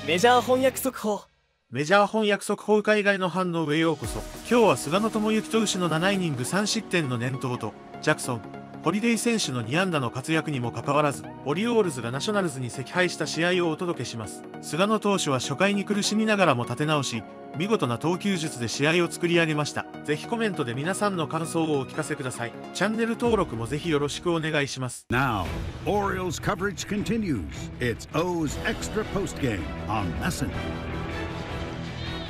メジャー翻訳速報。メジャー翻訳速報海外の反応へようこそ。今日は菅野智之投手の7イニング3失点の念頭と、ジャクソン、ホリデイ選手の2安打の活躍にもかかわらず、オリオールズがナショナルズに惜敗した試合をお届けします。菅野投手は初回に苦しみながらも立て直し、見事な投球術で試合を作り上げました。ぜひコメントで皆さんの感想をお聞かせください。チャンネル登録もぜひよろしくお願いします。Now, Orioles coverage continues. It's O's extra postgame on Lesson.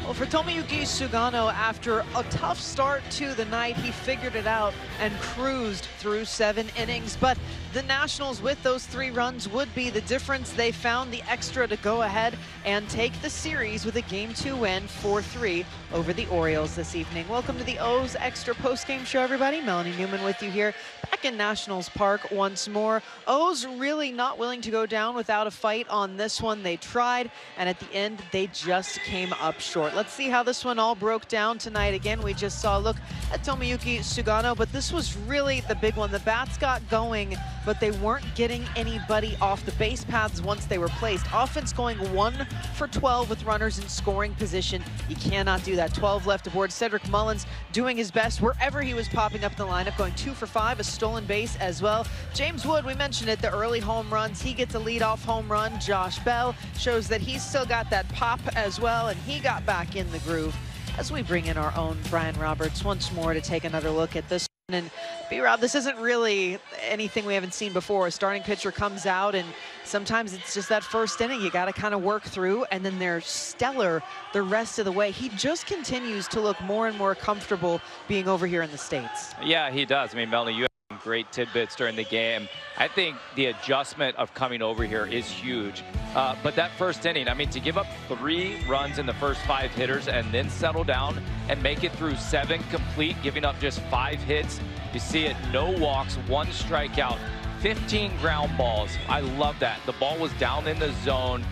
Well, for Tomoyuki Sugano, after a tough start to the night, he figured it out and cruised through 7 innings. But the Nationals, with those 3 runs, would be the difference. They found the extra to go ahead and take the series with a Game 2 win, 4-3 over the Orioles this evening. Welcome to the O's Extra Postgame Show, everybody. Melanie Newman with you here, back in Nationals Park once more. O's really not willing to go down without a fight on this one. They tried, and at the end, they just came up short. Let's see how this one all broke down tonight. Again, we just saw a look at Tomoyuki Sugano, but this was really the big one. The bats got going, but they weren't getting anybody off the base paths once they were placed. Offense going 1 for 12 with runners in scoring position. You cannot do that. 12 left aboard. Cedric Mullins doing his best wherever he was popping up in the lineup, going 2 for 5, a stolen base as well. James Wood, we mentioned it, the early home runs. He gets a leadoff home run. Josh Bell shows that he's still got that pop as well, and he got back in the groove. As we bring in our own Brian Roberts once more to take another look at this. And B-Rob, this isn't really anything we haven't seen before. A starting pitcher comes out, and sometimes it's just that first inning you got to kind of work through, and then they're stellar the rest of the way. He just continues to look more and more comfortable being over here in the States. Yeah, he does. I mean, Melanie, you had some great tidbits during the game. I think the adjustment of coming over here is huge. But that first inning, I mean, to give up 3 runs in the first 5 hitters and then settle down and make it through 7 complete, giving up just 5 hits. You see it, no walks, 1 strikeout, 15 ground balls. I love that. The ball was down in the zone.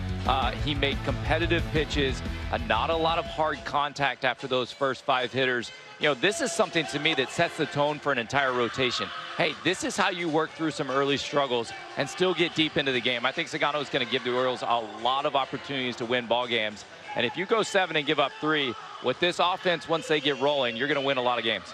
He made competitive pitches, not a lot of hard contact after those first 5 hitters. You know, this is something to me that sets the tone for an entire rotation. Hey, this is how you work through some early struggles and still get deep into the game. I think Sugano is going to give the Orioles a lot of opportunities to win ball games. And if you go 7 and give up 3, with this offense, once they get rolling, you're going to win a lot of games.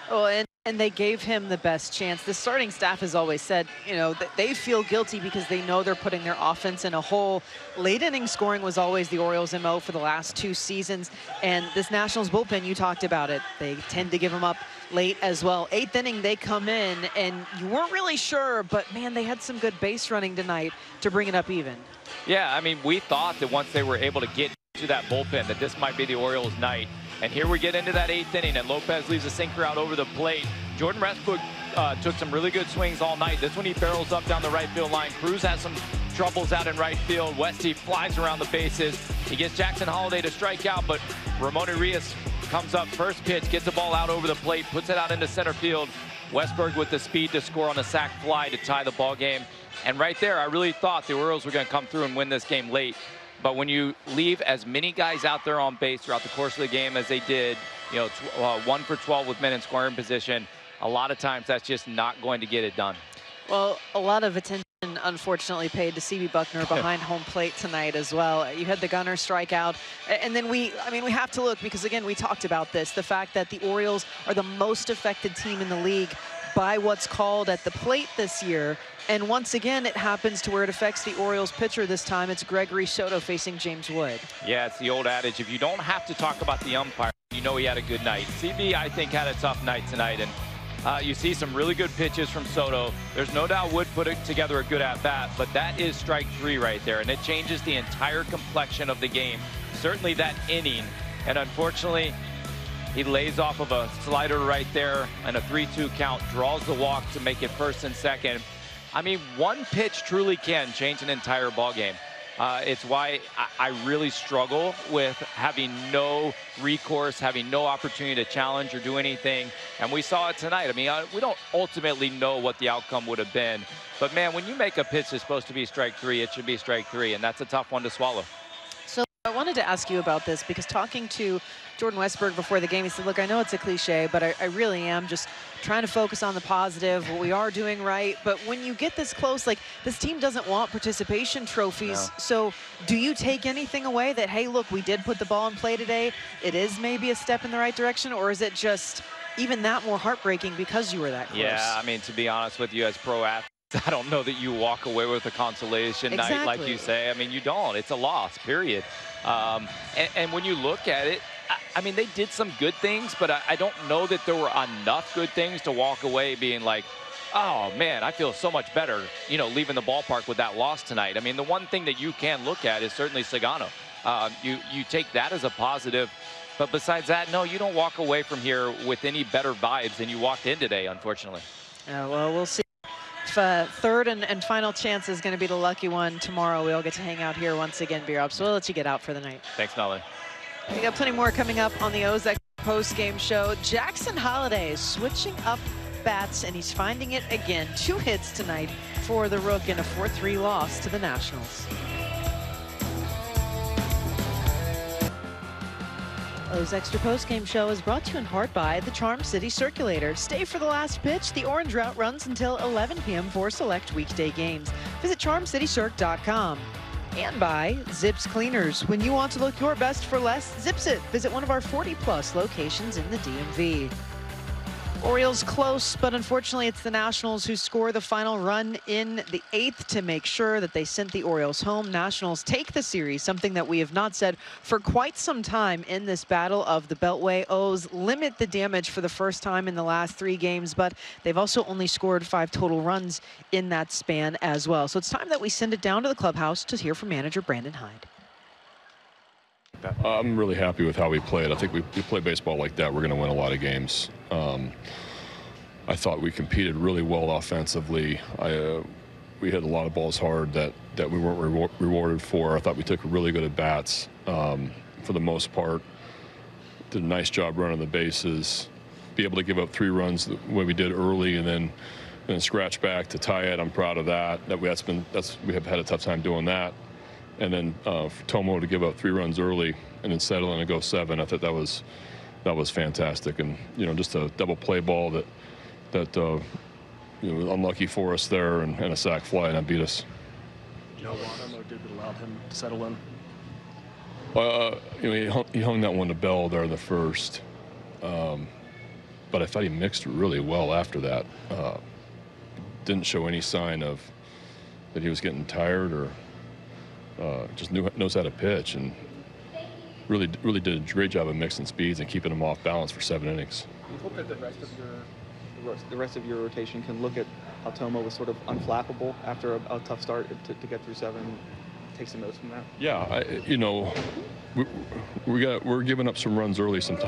Oh, and they gave him the best chance. The starting staff has always said, you know, that they feel guilty because they know they're putting their offense in a hole. Late inning scoring was always the Orioles' MO for the last 2 seasons. And this Nationals bullpen, you talked about it, they tend to give them up late as well. 8th inning, they come in, and you weren't really sure, but man, they had some good base running tonight to bring it up even. Yeah, I mean, we thought that once they were able to get to that bullpen, that this might be the Orioles' night. And here we get into that 8th inning, and Lopez leaves a sinker out over the plate. Jordan Westbrook took some really good swings all night. This one he barrels up down the right field line. Cruz has some troubles out in right field. Westy flies around the bases. He gets Jackson Holliday to strike out, but Ramon Urias comes up first pitch, gets the ball out over the plate, puts it out into center field. Westberg with the speed to score on a sac fly to tie the ball game. And right there, I really thought the Orioles were going to come through and win this game late. But when you leave as many guys out there on base throughout the course of the game as they did, you know, 1 for 12 with men in scoring position, a lot of times that's just not going to get it done. Well, a lot of attention, unfortunately, paid to C.B. Buckner behind home plate tonight as well. You had the gunner strike out. And then we have to look, because, again, we talked about this, the fact that the Orioles are the most affected team in the league by what's called at the plate this year. And once again, it happens to where it affects the Orioles pitcher this time. It's Gregory Soto facing James Wood. Yeah, it's the old adage. If you don't have to talk about the umpire, you know he had a good night. CB, I think, had a tough night tonight. And you see some really good pitches from Soto. There's no doubt Wood put together a good at-bat, but that is strike 3 right there. And it changes the entire complexion of the game. Certainly that inning. And unfortunately, he lays off of a slider right there and a 3-2 count, draws the walk to make it 1st and 2nd. I mean, one pitch truly can change an entire ball game. It's why I really struggle with having no recourse, having no opportunity to challenge or do anything. And we saw it tonight. I mean, we don't ultimately know what the outcome would have been. But, man, when you make a pitch that's supposed to be strike 3, it should be strike 3. And that's a tough one to swallow. So wanted to ask you about this because talking to Jordan Westberg before the game, he said, look, I know it's a cliche, but I really am just trying to focus on the positive, what we are doing right. But when you get this close, like, this team doesn't want participation trophies. No. So do you take anything away that, hey, look, we did put the ball in play today, it is maybe a step in the right direction, or is it just even that more heartbreaking because you were that close? Yeah, I mean, to be honest with you, as pro athletes, I don't know that you walk away with a consolation night like you say. I mean, you don't. It's a loss, period. And when you look at it, I mean, they did some good things, but I don't know that there were enough good things to walk away being like, oh, man, I feel so much better, you know, leaving the ballpark with that loss tonight. I mean, the one thing that you can look at is certainly Sagano. You take that as a positive. But besides that, no, you don't walk away from here with any better vibes than you walked in today, unfortunately. Well, we'll see. Third and final chance is going to be the lucky one tomorrow. We all get to hang out here once again, B-Rob. So we'll let you get out for the night. Thanks, Nolly. We got plenty more coming up on the O's post-game show. Jackson Holliday is switching up bats, and he's finding it again. 2 hits tonight for the Rook in a 4-3 loss to the Nationals. O's Extra Postgame Show is brought to you in part by the Charm City Circulator. Stay for the last pitch. The orange route runs until 11 p.m. for select weekday games. Visit charmcitycirc.com. And by Zips Cleaners. When you want to look your best for less, Zips it. Visit one of our 40-plus locations in the DMV. Orioles close, but unfortunately it's the Nationals who score the final run in the 8th to make sure that they sent the Orioles home. Nationals take the series, something that we have not said for quite some time in this battle of the Beltway. O's limit the damage for the first time in the last 3 games, but they've also only scored 5 total runs in that span as well. So it's time that we send it down to the clubhouse to hear from manager Brandon Hyde. I'm really happy with how we played. I think we play baseball like that, we're going to win a lot of games. I thought we competed really well offensively. We hit a lot of balls hard that we weren't rewarded for. I thought we took really good at bats for the most part. Did a nice job running the bases. Be able to give up 3 runs the way we did early and then scratch back to tie it. I'm proud of that. We have had a tough time doing that. And then for Tomo to give up 3 runs early and then settle in and go 7, I thought that was fantastic. And you know, just a double play ball that you know, unlucky for us there, and a sac fly, and that beat us. Did it allow him to settle in? You know, he hung that one to Bell there in the first, but I thought he mixed really well after that. Didn't show any sign of that he was getting tired or. Just knows how to pitch, and really did a great job of mixing speeds and keeping them off balance for 7 innings. You hope that the rest of your rotation can look at how Tomo was sort of unflappable after a tough start to get through 7, take some notes from that. Yeah, you know, we're giving up some runs early some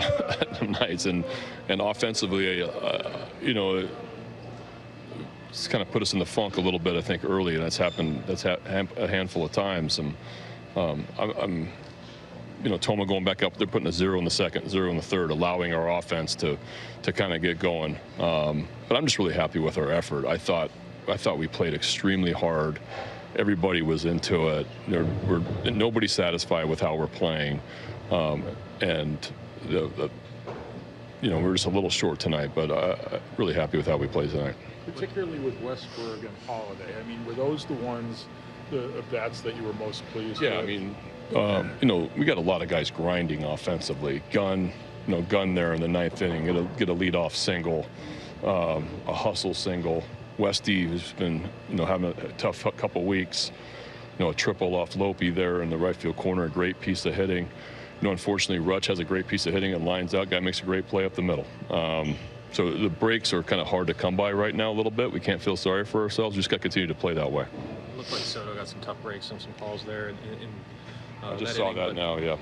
nights, and offensively, you know. It's kind of put us in the funk a little bit, I think, early, and that's happened. That's a handful of times. And I'm, you know, Toma going back up, they're putting a 0 in the second, 0 in the third, allowing our offense to kind of get going. But I'm just really happy with our effort. I thought we played extremely hard. Everybody was into it. Nobody's satisfied with how we're playing, and you know, we're just a little short tonight. But really happy with how we played tonight. Particularly with Westberg and Holiday. I mean, were those the ones, the bats that you were most pleased with? Yeah, I mean, you know, we got a lot of guys grinding offensively. Gunn there in the 9th inning, get a leadoff single, a hustle single. Westy, who's been, you know, having a tough couple weeks, you know, a triple off Lopi there in the right field corner, a great piece of hitting. You know, unfortunately, Rutch has a great piece of hitting and lines out. Guy makes a great play up the middle. So the breaks are kind of hard to come by right now a little bit. We can't feel sorry for ourselves. We just got to continue to play that way. It looked like Soto got some tough breaks and some calls there. I just saw that now, yeah.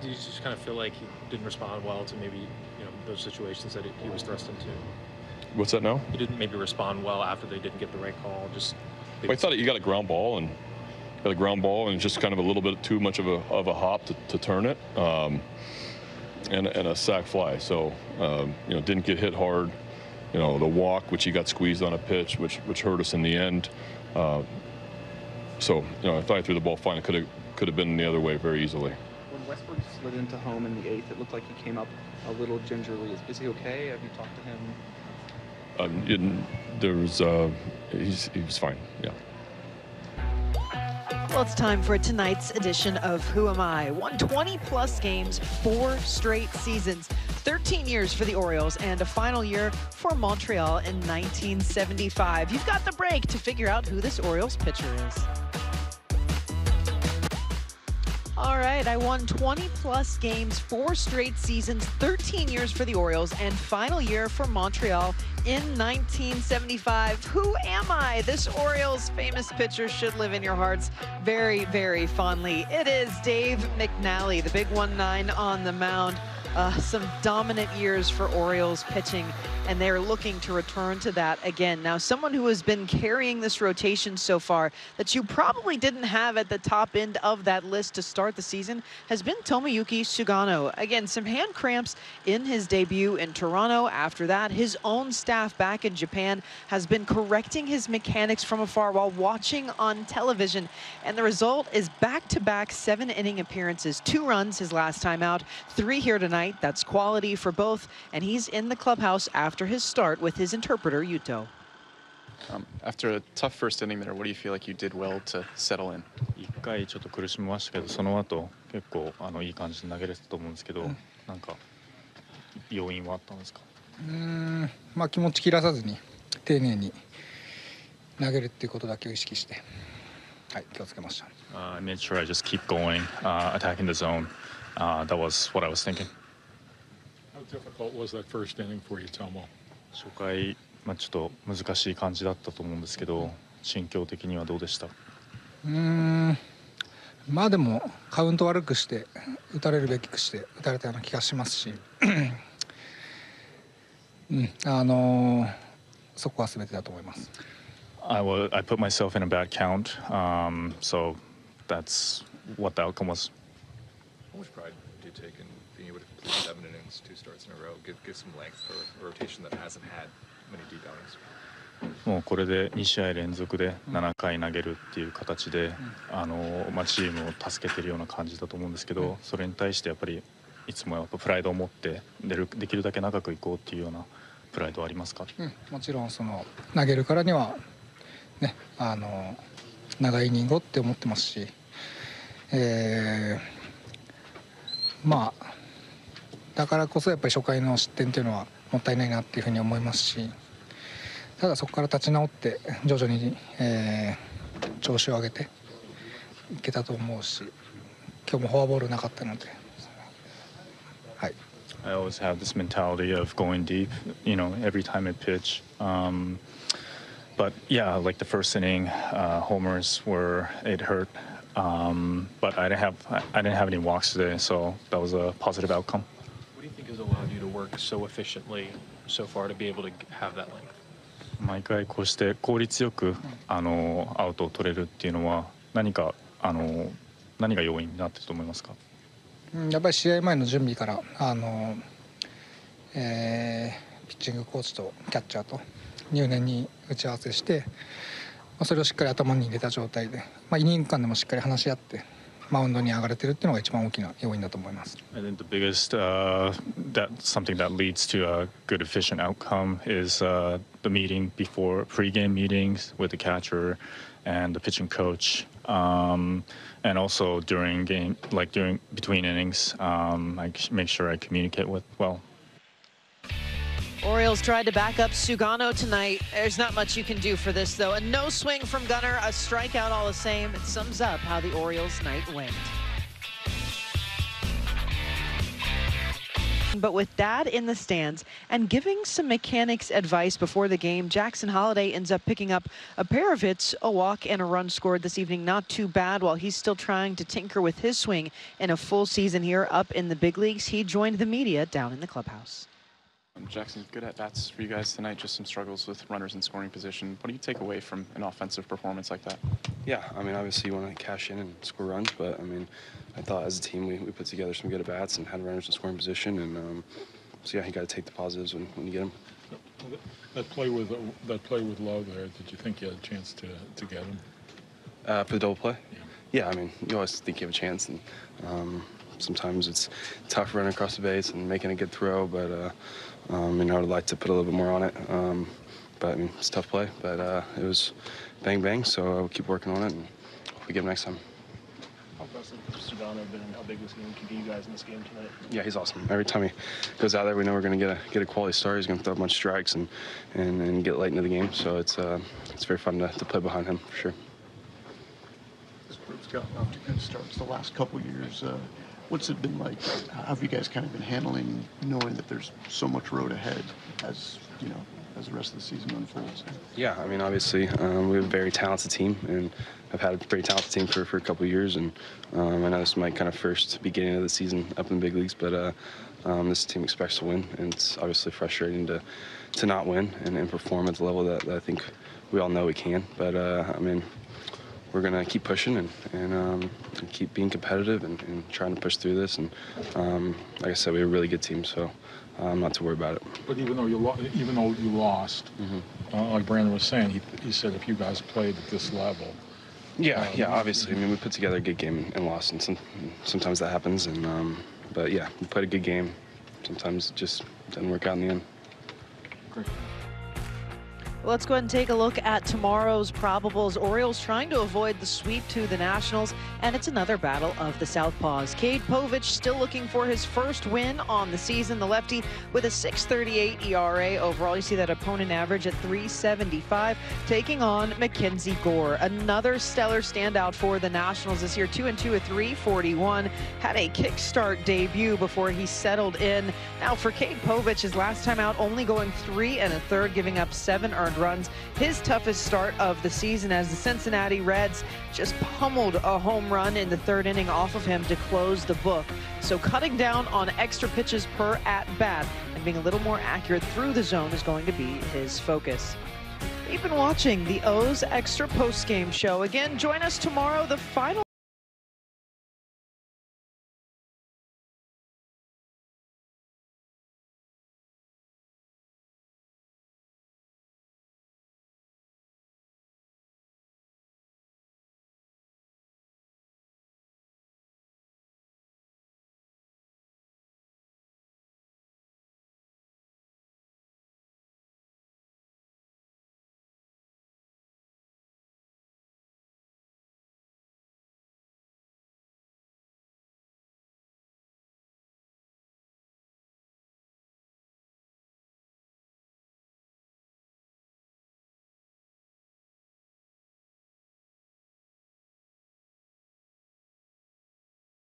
Did you just kind of feel like he didn't respond well to maybe, you know, those situations that he was thrust into? What's that now? He didn't maybe respond well after they didn't get the right call. I thought you got a ground ball and just kind of a little bit too much of a hop to turn it. And a sac fly, so you know, didn't get hit hard. You know, the walk, which he got squeezed on a pitch, which hurt us in the end. So you know, I thought I threw the ball fine. I could could have been the other way very easily. When Westbrook slid into home in the 8th, it looked like he came up a little gingerly. Is he okay? Have you talked to him? He was fine. Yeah. Well, it's time for tonight's edition of Who Am I? Won 20-plus games, 4 straight seasons, 13 years for the Orioles, and a final year for Montreal in 1975. You've got the break to figure out who this Orioles pitcher is. All right, I won 20-plus games, 4 straight seasons, 13 years for the Orioles, and final year for Montreal in 1975. Who am I? This Orioles famous pitcher should live in your hearts very, very fondly. It is Dave McNally, the big 1-9 on the mound. Some dominant years for Orioles pitching, and they're looking to return to that again. Now, someone who has been carrying this rotation so far that you probably didn't have at the top end of that list to start the season has been Tomoyuki Sugano. Again, some hand cramps in his debut in Toronto. After that, his own staff back in Japan has been correcting his mechanics from afar while watching on television, and the result is back-to-back 7-inning appearances, 2 runs his last time out, 3 here tonight. That's quality for both, and he's in the clubhouse after his start with his interpreter, Yuto. After a tough first inning there, what do you feel like you did well to settle in? 一回ちょっと苦しみましたけど、その後結構いい感じで投げれてたと思うんですけど、なんか要因はあったんですか？まあ気持ち切らさずに丁寧に投げるっていうことだけを意識して、はい、気をつけました。I made sure I just keep going, attacking the zone. That was what I was thinking. How difficult was that first inning for you, Tomo? 初回、ちょっと難しい感じだったと思うんですけど、心境的にはどうでした？まあでもカウント悪くして打たれるべきくして打たれたような気がしますし、そこは全てだと思います。I put myself in a bad count, so that's what the outcome was. How much pride do you take in being able to complete 7 innings, 2 starts in a row, give some length for a rotation that hasn't had many deep outings? もうこれで2試合連続で7回投げるっていう形で、チームを助けてるような感じだと思うんですけど、それに対してやっぱりいつもやっぱプライドを持ってできるだけ長くいこうっていうようなプライドはありますか？もちろん投げるからにはね、長いイニングをって思ってますし、まあだからこそやっぱり初回の失点っていうのはもったいないなっていうふうに思いますし、ただそこから立ち直って徐々に、調子を上げていけたと思うし、今日もフォアボールなかったので、はい。I always have this mentality of going deep, every time I pitch. But yeah, like the first inning, homers it hurt. But I didn't have any walks today, so that was a positive outcome. What do you think has allowed you to work so efficiently so far to be able to have that length? 毎回こうして効率よくアウトを取れるっていうのは何が要因になってると思いますか？やっぱり試合前の準備からピッチングコーチとキャッチャーと入念に打ち合わせして、それをしっかり頭に入れた状態で、イニング間でもしっかり話し合ってマウンドに上がれてるっていうのが一番大きな要因だと思います。I think the biggest something that leads to a good efficient outcome is the meeting before pre-game meetings with the catcher and the pitching coach, and also during game, like between innings, I make sure I communicate with well. Orioles tried to back up Sugano tonight. There's not much you can do for this, though. A no swing from Gunnar, a strikeout all the same. It sums up how the Orioles' night went. But with Dad in the stands and giving some mechanics advice before the game, Jackson Holliday ends up picking up a pair of hits, a walk, and a run scored this evening. Not too bad while he's still trying to tinker with his swing in a full season here up in the big leagues. He joined the media down in the clubhouse. Jackson, good at-bats for you guys tonight, just some struggles with runners in scoring position. What do you take away from an offensive performance like that? Yeah, I mean, obviously you want to cash in and score runs, but I mean, I thought as a team we put together some good at-bats and had runners in scoring position, and so yeah, you got to take the positives when you get them. That play with Love there, did you think you had a chance to get him? For the double play? Yeah, I mean, you always think you have a chance, and sometimes it's tough running across the base and making a good throw, but I would like to put a little bit more on it. But I mean, it's a tough play, but it was bang bang, so we'll keep working on it, and hopefully get him next time. How impressive has Sugano been, and how big this game could be you guys in this game tonight? Yeah, he's awesome. Every time he goes out there, we know we're going to get a quality start. He's going to throw a bunch of strikes and get late into the game. So it's very fun to play behind him for sure. This group's gotten off to good starts the last couple years. What's it been like? How have you guys kind of been handling knowing that there's so much road ahead as the rest of the season unfolds? Yeah, I mean, obviously, we have a very talented team, and I've had a very talented team for a couple of years, and I know this is my kind of first beginning of the season up in the big leagues, but this team expects to win, and it's obviously frustrating to not win and perform at the level that I think we all know we can. But I mean, we're gonna keep pushing and keep being competitive and trying to push through this. And like I said, we have a really good team, so I'm not too worried about it. But even though you lost, like Brandon was saying, he said if you guys played at this level. Yeah, obviously. I mean, we put together a good game and lost, and sometimes that happens. And but yeah, we played a good game. Sometimes it just doesn't work out in the end. Great. Let's go ahead and take a look at tomorrow's probables. Orioles trying to avoid the sweep to the Nationals, and it's another battle of the Southpaws. Cade Povich still looking for his first win on the season. The lefty with a 6.38 ERA overall. You see that opponent average at 3.75, taking on Mackenzie Gore. Another stellar standout for the Nationals this year. 2-2 at 3.41. Had a kickstart debut before he settled in. Now for Cade Povich, his last time out, only going 3 1/3, giving up 7 earned runs. His toughest start of the season as the Cincinnati Reds just pummeled a home run in the 3rd inning off of him to close the book. So cutting down on extra pitches per at-bat and being a little more accurate through the zone is going to be his focus. You've been watching the O's Extra Postgame Show. Again, join us tomorrow, the final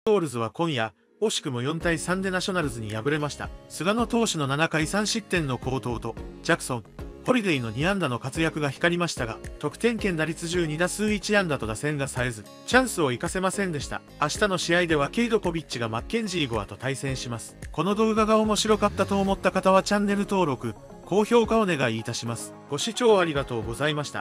オリオールズは今夜、惜しくも4対3でナショナルズに敗れました。菅野投手の7回3失点の好投と、ジャクソン、ホリデーの2安打の活躍が光りましたが、得点圏打率12打数1安打と打線が冴えず、チャンスを生かせませんでした。明日の試合ではケイド・ポビッチがマッケンジー・ゴアと対戦します。この動画が面白かったと思った方はチャンネル登録、高評価お願いいたします。ご視聴ありがとうございました。